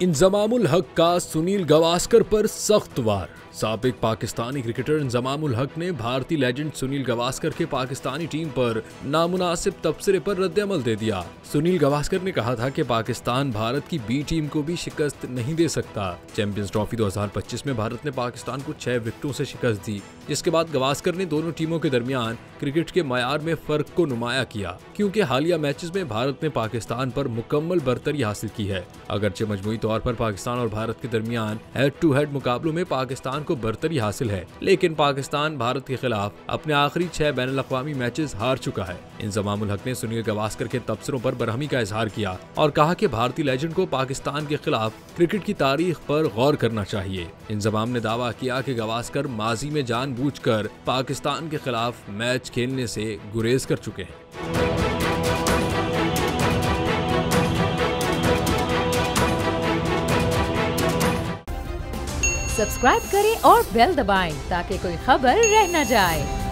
इंजमामुल हक का सुनील गावस्कर पर सख्त वार। साबिक पाकिस्तानी क्रिकेटर इंजमामुल हक ने भारतीय लेजेंड सुनील गावस्कर के पाकिस्तानी टीम पर नामुनासिब तबसरे पर रद्द-ए-अमल दे दिया। सुनील गावस्कर ने कहा था कि पाकिस्तान भारत की बी टीम को भी शिकस्त नहीं दे सकता। चैंपियंस ट्रॉफी 2025 में भारत ने पाकिस्तान को 6 विकेटों से शिकस्त दी, जिसके बाद गावस्कर ने दोनों टीमों के दरमियान क्रिकेट के मयार में फर्क को नुमाया किया, क्योंकि हालिया मैचेस में भारत ने पाकिस्तान पर मुकम्मल बरतरी हासिल की है। अगरचे मजमूई तौर पर पाकिस्तान और भारत के दरमियान हेड टू हेड मुकाबलों में पाकिस्तान को बरतरी हासिल है, लेकिन पाकिस्तान भारत के खिलाफ अपने आखिरी 6 बैनुल-अक़वामी मैचेस हार चुका है। इंजमामुल हक ने सुनील गावस्कर के तबसरों पर बरहमी का इजहार किया और कहा कि भारतीय लेजेंड को पाकिस्तान के खिलाफ क्रिकेट की तारीख पर गौर करना चाहिए। इंजमाम ने दावा किया कि गावस्कर माजी में जानबूझकर पाकिस्तान के खिलाफ मैच खेलने से गुरेज कर चुके हैं। सब्सक्राइब करें और बेल दबाएं ताकि कोई खबर रह न जाए।